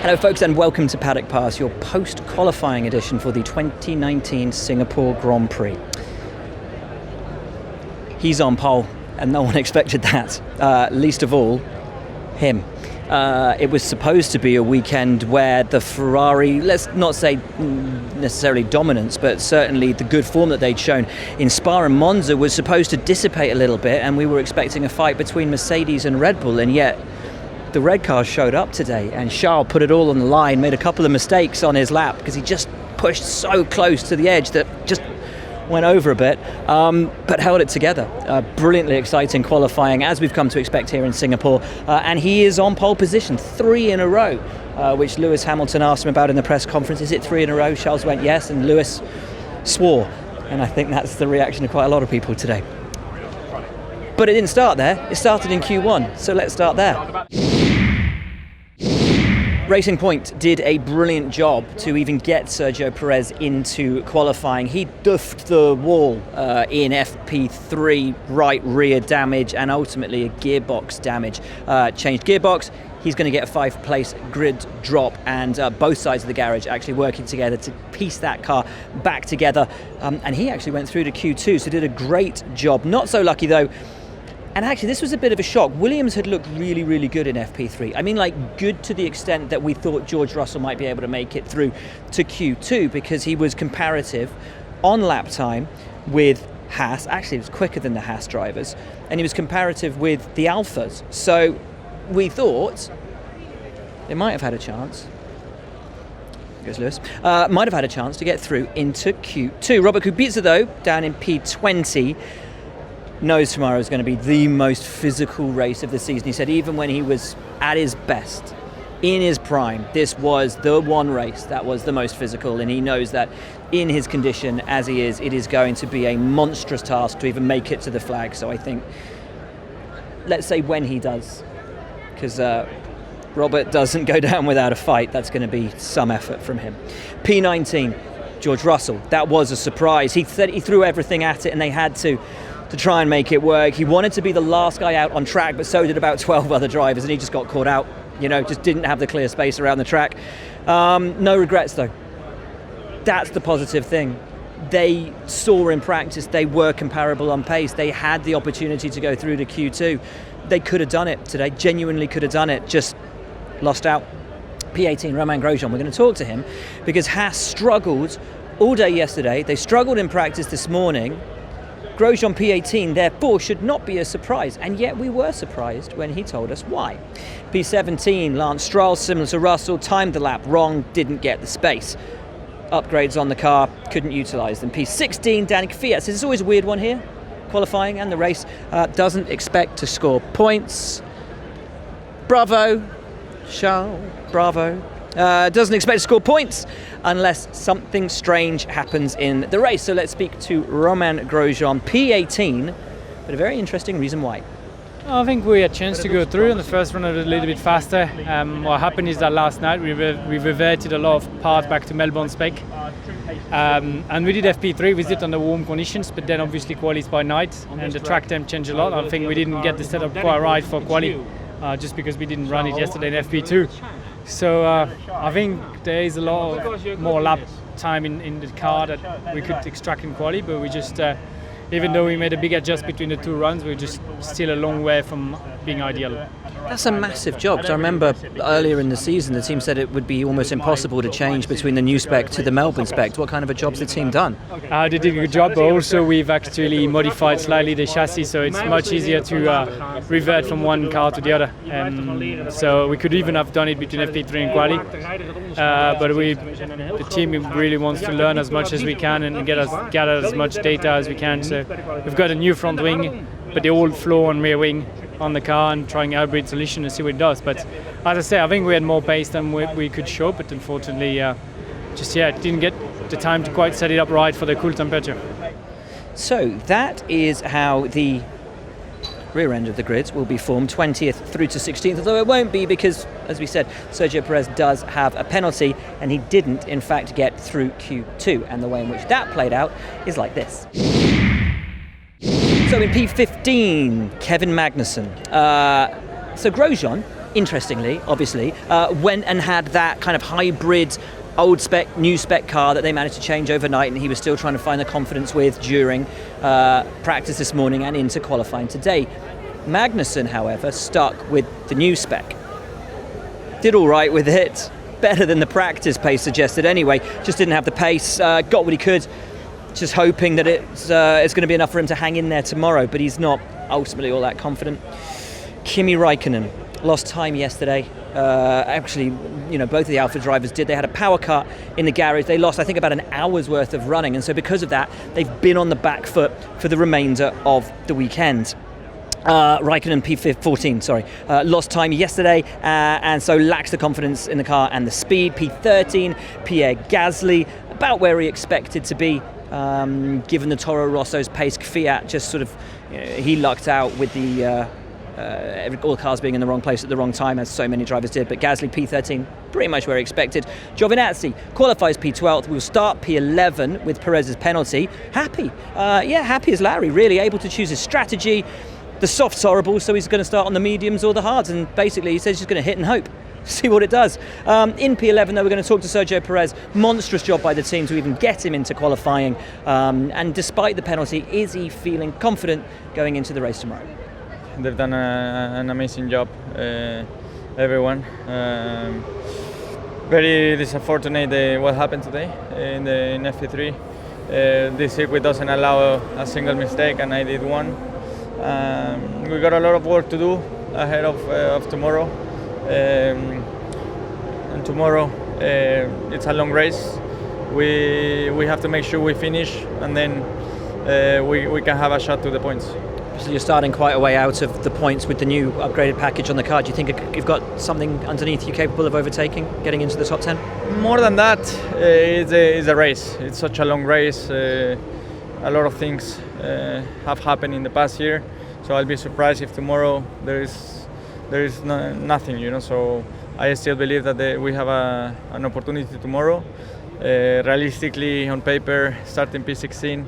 Hello folks and welcome to Paddock Pass, your post-qualifying edition for the 2019 Singapore Grand Prix. He's on pole and no one expected that, least of all him. It was supposed to be a weekend where the Ferrari, let's not say necessarily dominance, but certainly the good form that they'd shown in Spa and Monza was supposed to dissipate a little bit, and we were expecting a fight between Mercedes and Red Bull, and yet the red car showed up today and Charles put it all on the line, made a couple of mistakes on his lap because he just pushed so close to the edge that just went over a bit, but held it together. Brilliantly exciting qualifying, as we've come to expect here in Singapore, and he is on pole position 3 in a row, which Lewis Hamilton asked him about in the press conference. Is it 3 in a row? Charles went yes, and Lewis swore, and I think that's the reaction of quite a lot of people today. But it didn't start there, it started in Q1, so let's start there. Racing Point did a brilliant job to even get Sergio Perez into qualifying. He duffed the wall in FP3, right rear damage, and ultimately a gearbox damage. Changed gearbox, he's going to get a 5-place grid drop, and both sides of the garage actually working together to piece that car back together. And he actually went through to Q2, so did a great job. Not so lucky though. And actually, this was a bit of a shock. Williams had looked really, really good in FP3. I mean, like, good to the extent that we thought George Russell might be able to make it through to Q2 because he was comparative on lap time with Haas. Actually, he was quicker than the Haas drivers. And he was comparative with the Alphas. So we thought they might have had a chance. Goes Lewis. Might have had a chance to get through into Q2. Robert Kubica, though, down in P20, knows tomorrow is going to be the most physical race of the season. He said even when he was at his best, in his prime, this was the one race that was the most physical, and he knows that in his condition as he is, it is going to be a monstrous task to even make it to the flag. So I think, let's say when he does, because Robert doesn't go down without a fight, that's going to be some effort from him. P19, George Russell, that was a surprise. He said he threw everything at it and they had to try and make it work. He wanted to be the last guy out on track, but so did about 12 other drivers, and he just got caught out, just didn't have the clear space around the track. No regrets though. That's the positive thing. They saw in practice they were comparable on pace. They had the opportunity to go through to Q2. They could have done it today, genuinely could have done it, just lost out. P18, Romain Grosjean, we're going to talk to him because Haas struggled all day yesterday. They struggled in practice this morning. Grosjean P18 therefore should not be a surprise, and yet we were surprised when he told us why. P17, Lance Stroll, similar to Russell, timed the lap wrong, didn't get the space. Upgrades on the car, couldn't utilise them. P16, Danik Fiat, so this is always a weird one here, qualifying and the race, doesn't expect to score points. Bravo, Charles, bravo. Doesn't expect to score points unless something strange happens in the race. So let's speak to Romain Grosjean, P18, but a very interesting reason why. I think we had a chance to go through, and the first run a little bit faster. What happened is that last night we reverted a lot of parts back to Melbourne spec, and we did FP3. We did it under warm conditions, but then obviously quali's by night, and the track temp changed a lot. I think we didn't get the setup quite right for quali, just because we didn't run it yesterday in FP2. So I think there is a lot of more lap time in the car that we could extract in quali, but we just, even though we made a big adjustment between the two runs, we're just still a long way from being ideal. That's a massive job. I remember earlier in the season the team said it would be almost impossible to change between the new spec to the Melbourne spec. What kind of a job's the team done? They did a good job, but also we've actually modified slightly the chassis, so it's much easier to revert from one car to the other. So we could even have done it between FP3 and quali, but the team really wants to learn as much as we can and gather as much data as we can. So we've got a new front wing, but the old floor and rear wing on the car, and trying a hybrid solution and see what it does. But as I say, I think we had more pace than we could show, but unfortunately didn't get the time to quite set it up right for the cool temperature. So that is how the rear end of the grids will be formed, 20th through to 16th, although it won't be because, as we said, Sergio Perez does have a penalty and he didn't in fact get through Q2, and the way in which that played out is like this. So in P15, Kevin Magnussen. So Grosjean interestingly, obviously, went and had that kind of hybrid old spec, new spec car that they managed to change overnight, and he was still trying to find the confidence with during practice this morning and into qualifying today. Magnussen, however, stuck with the new spec. Did all right with it, better than the practice pace suggested anyway, just didn't have the pace, got what he could, just hoping that it's going to be enough for him to hang in there tomorrow, but he's not ultimately all that confident. Kimi Räikkönen lost time yesterday. Actually, both of the Alfa drivers did. They had a power cut in the garage. They lost, I think, about an hour's worth of running, and so because of that, they've been on the back foot for the remainder of the weekend. Räikkönen P14, lost time yesterday, and so lacks the confidence in the car and the speed. P13, Pierre Gasly, about where he expected to be, given the Toro Rosso's pace. Fiat just sort of, he lucked out with the all the cars being in the wrong place at the wrong time, as so many drivers did, but Gasly P13, pretty much where he expected. Giovinazzi qualifies P12th, will start P11 with Perez's penalty. Happy as Larry, really able to choose his strategy. The soft's horrible, so he's going to start on the mediums or the hards, and basically he says he's going to hit and hope. See what it does. In P11, though, we're going to talk to Sergio Perez. Monstrous job by the team to even get him into qualifying, and despite the penalty, is he feeling confident going into the race tomorrow? They've done an amazing job, everyone. Very disappointed what happened today in FP3. This circuit doesn't allow a single mistake, and I did one. We got a lot of work to do ahead of tomorrow. And tomorrow it's a long race. We have to make sure we finish, and then we can have a shot to the points. So you're starting quite a way out of the points with the new upgraded package on the car. Do you think you've got something underneath you capable of overtaking, getting into the top 10? More than that, it's a race. It's such a long race. A lot of things have happened in the past year, so I'll be surprised if tomorrow there is nothing, So I still believe that we have an opportunity tomorrow. Realistically, on paper, starting P16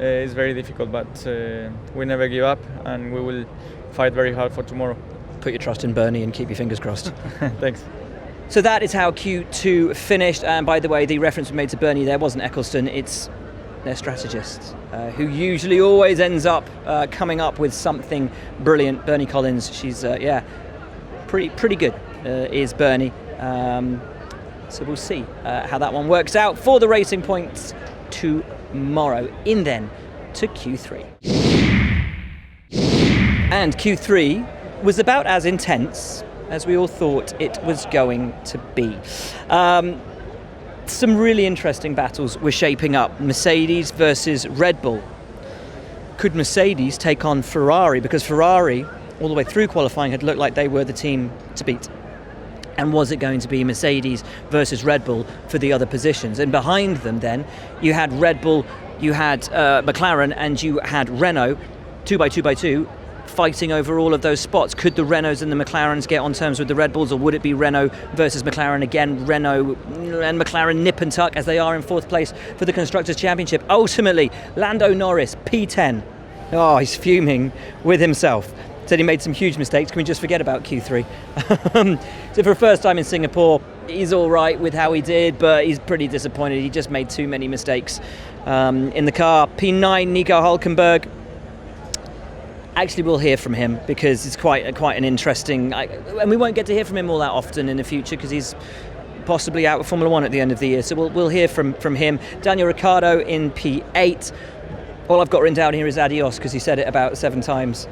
is very difficult, but we never give up, and we will fight very hard for tomorrow. Put your trust in Bernie and keep your fingers crossed. Thanks. So that is how Q2 finished, and by the way, the reference we made to Bernie there wasn't Eccleston, it's their strategist, who usually always ends up coming up with something brilliant. Bernie Collins, she's pretty good, is Bernie. So we'll see how that one works out for the Racing Points tomorrow. In then to Q3. And Q3 was about as intense as we all thought it was going to be. Some really interesting battles were shaping up. Mercedes versus Red Bull. Could Mercedes take on Ferrari? Because Ferrari, all the way through qualifying, had looked like they were the team to beat. And was it going to be Mercedes versus Red Bull for the other positions? And behind them then, you had Red Bull, you had McLaren, and you had Renault, 2x2, fighting over all of those spots. Could the Renaults and the McLarens get on terms with the Red Bulls, or would it be Renault versus McLaren again? Renault and McLaren nip and tuck as they are in fourth place for the Constructors' Championship. Ultimately, Lando Norris, P10. Oh, he's fuming with himself. Said he made some huge mistakes. Can we just forget about Q3? So for the first time in Singapore, he's all right with how he did, but he's pretty disappointed. He just made too many mistakes in the car. P9, Nico Hülkenberg. Actually, we'll hear from him because it's quite an interesting... and we won't get to hear from him all that often in the future because he's possibly out of Formula 1 at the end of the year. So we'll hear from him. Daniel Ricciardo in P8. All I've got written down here is adios because he said it about 7 times,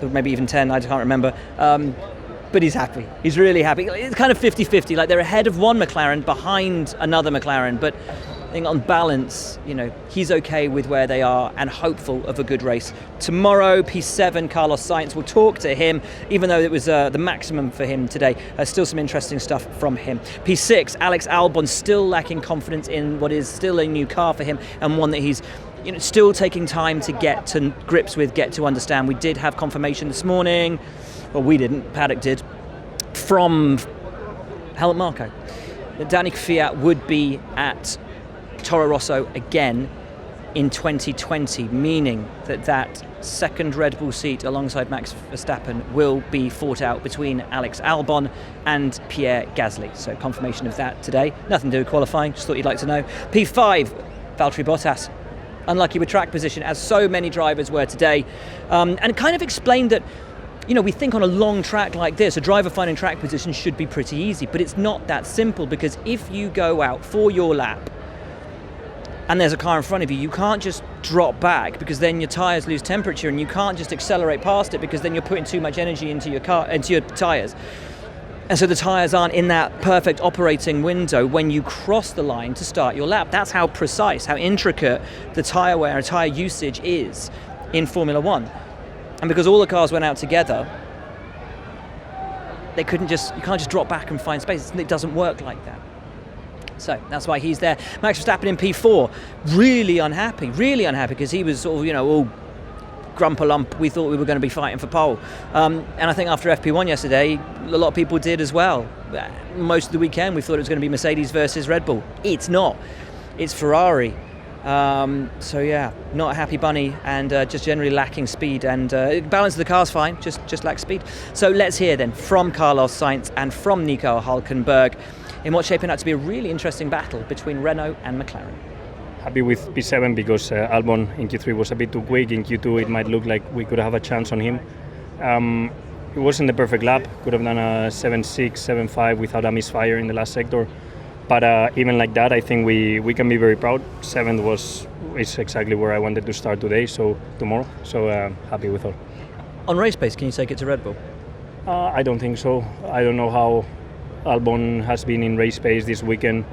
maybe even 10, I can't remember. But he's happy. He's really happy. It's kind of 50-50. Like they're ahead of one McLaren, behind another McLaren. But I think on balance, he's okay with where they are and hopeful of a good race. Tomorrow, P7, Carlos Sainz. We'll talk to him, even though it was the maximum for him today. Still some interesting stuff from him. P6, Alex Albon, still lacking confidence in what is still a new car for him and one that he's still taking time to get to grips with, get to understand. We did have confirmation this morning, well, we didn't, Paddock did, from Helmut Marko, that Danny Kvyat would be at Toro Rosso again in 2020, meaning that second Red Bull seat alongside Max Verstappen will be fought out between Alex Albon and Pierre Gasly. So confirmation of that today. Nothing to do with qualifying, just thought you'd like to know. P5, Valtteri Bottas. Unlucky with track position, as so many drivers were today. And kind of explained that, we think on a long track like this, a driver finding track position should be pretty easy, but it's not that simple, because if you go out for your lap and there's a car in front of you, you can't just drop back, because then your tyres lose temperature, and you can't just accelerate past it, because then you're putting too much energy into your tyres. And so the tyres aren't in that perfect operating window when you cross the line to start your lap. That's how precise, how intricate the tyre wear and tyre usage is in Formula One. And because all the cars went out together, you can't just drop back and find space. It doesn't work like that. So that's why he's there. Max Verstappen in P4, really unhappy, because he was sort of, all grump-a-lump. We thought we were going to be fighting for pole. And I think after FP1 yesterday, a lot of people did as well. Most of the weekend, we thought it was going to be Mercedes versus Red Bull. It's not. It's Ferrari. So yeah, not a happy bunny, and just generally lacking speed, and balance of the car's fine, just lacks speed. So let's hear then from Carlos Sainz and from Nico Hülkenberg in what's shaping out to be a really interesting battle between Renault and McLaren. Happy with P7 because Albon in Q3 was a bit too quick. In Q2 it might look like we could have a chance on him. It wasn't the perfect lap, could have done a 7.6, 7.5 without a misfire in the last sector. But even like that, I think we can be very proud. 7th is exactly where I wanted to start tomorrow. So happy with all. On race pace, can you take it to Red Bull? I don't think so. I don't know how Albon has been in race pace this weekend,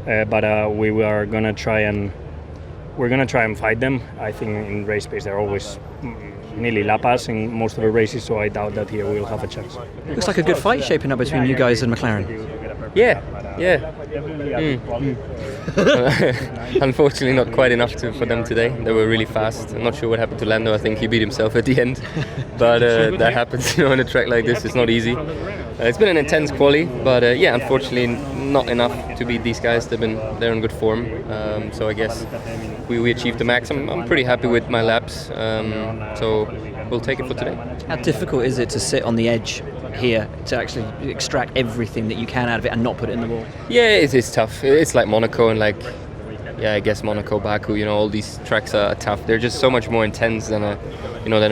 but we are gonna try and fight them. I think in race pace they're always nearly lap us in most of the races, so I doubt that here we'll have a chance. Looks like a good fight shaping up between you guys and McLaren. Yeah. Unfortunately, not quite enough for them today. They were really fast. I'm not sure what happened to Lando. I think he beat himself at the end. But that happens, on a track like this. It's not easy. It's been an intense quali, but unfortunately, not enough to beat these guys. They're in good form. So I guess we achieved the max. I'm pretty happy with my laps. So we'll take it for today. How difficult is it to sit on the edge here to actually extract everything that you can out of it and not put it in the wall? Yeah, it's tough. It's like Monaco and I guess Monaco, Baku. All these tracks are tough. They're just so much more intense than a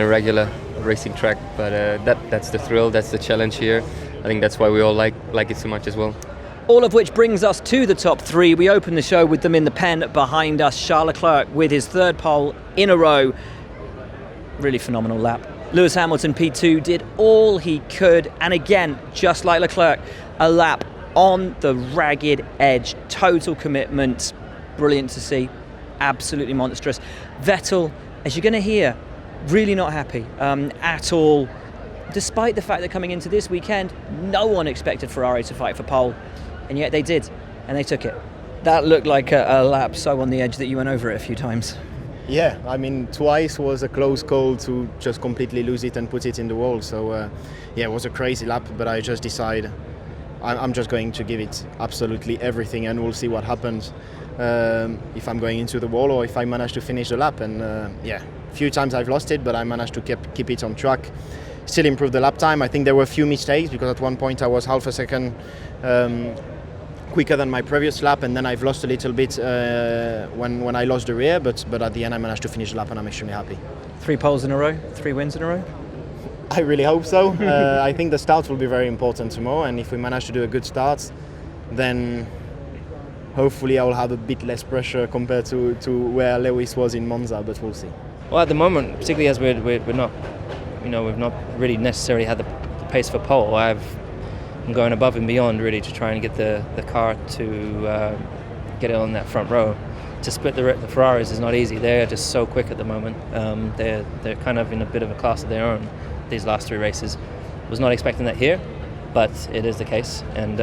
regular racing track. But that's the thrill. That's the challenge here. I think that's why we all like it so much as well. All of which brings us to the top three. We open the show with them in the pen behind us. Charles Leclerc with his third pole in a row. Really phenomenal lap. Lewis Hamilton, P2, did all he could. And again, just like Leclerc, a lap on the ragged edge. Total commitment. Brilliant to see. Absolutely monstrous. Vettel, as you're going to hear, really not happy at all. Despite the fact that coming into this weekend, no one expected Ferrari to fight for pole. And yet they did. And they took it. That looked like a lap so on the edge that you went over it a few times. Yeah, I mean, twice was a close call to just completely lose it and put it in the wall. So, it was a crazy lap, but I just decided I'm just going to give it absolutely everything, and we'll see what happens if I'm going into the wall or if I manage to finish the lap. And, a few times I've lost it, but I managed to keep it on track. Still improve the lap time. I think there were a few mistakes because at one point I was half a second quicker than my previous lap, and then I've lost a little bit when I lost the rear, but at the end I managed to finish the lap and I'm extremely happy. 3 poles in a row, 3 wins in a row? I really hope so. I think the start will be very important tomorrow, and if we manage to do a good start, then hopefully I will have a bit less pressure compared to where Lewis was in Monza, but we'll see. Well, at the moment, particularly as we're not, we've not really necessarily had the pace for pole. I'm going above and beyond really to try and get the car to get it on that front row. To split the Ferraris is not easy. They're just so quick at the moment. They're kind of in a bit of a class of their own these last 3 races. Was not expecting that here, but it is the case. And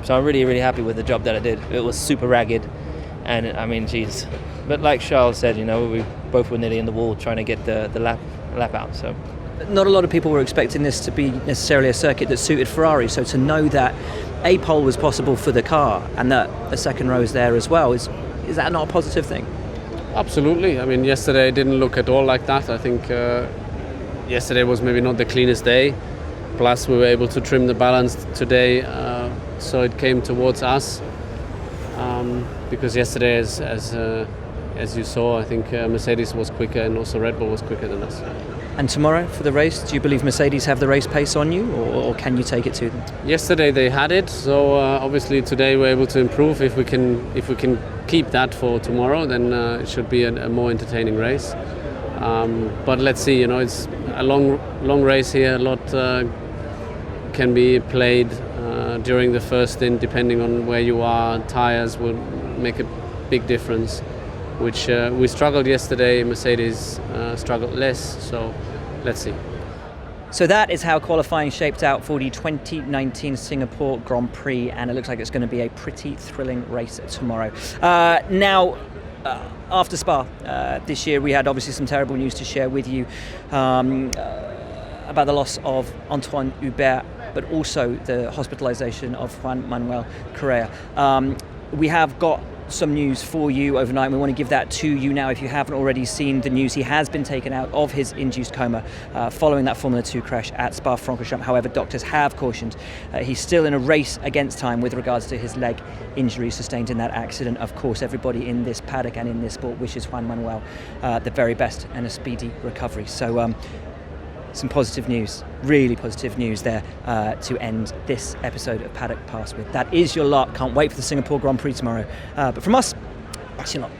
so I'm really, really happy with the job that I did. It was super ragged, and I mean, geez. But like Charles said, we both were nearly in the wall trying to get the lap out. So. Not a lot of people were expecting this to be necessarily a circuit that suited Ferrari, so to know that a pole was possible for the car and that the second row is there as well, is that not a positive thing? Absolutely. I mean, yesterday didn't look at all like that. I think yesterday was maybe not the cleanest day. Plus, we were able to trim the balance today, so it came towards us. Because yesterday, as you saw, I think Mercedes was quicker and also Red Bull was quicker than us. And tomorrow for the race, do you believe Mercedes have the race pace on you, or can you take it to them? Yesterday they had it, so obviously today we're able to improve. If we can keep that for tomorrow, then it should be a more entertaining race. But let's see. It's a long race here. A lot can be played during the first stint, depending on where you are. Tires will make a big difference, which we struggled yesterday. Mercedes struggled less, so let's see. So that is how qualifying shaped out for the 2019 Singapore Grand Prix, and it looks like it's going to be a pretty thrilling race tomorrow. Now, after Spa this year, we had obviously some terrible news to share with you about the loss of Antoine Hubert, but also the hospitalisation of Juan Manuel Correa. We have got some news for you overnight. We want to give that to you now. If you haven't already seen the news, he has been taken out of his induced coma following that Formula 2 crash at Spa-Francorchamps. However, doctors have cautioned he's still in a race against time with regards to his leg injury sustained in that accident. Of course, everybody in this paddock and in this sport wishes Juan Manuel the very best and a speedy recovery. So some positive news, really positive news there to end this episode of Paddock Pass with. That is your lot. Can't wait for the Singapore Grand Prix tomorrow. But from us, that's your lot.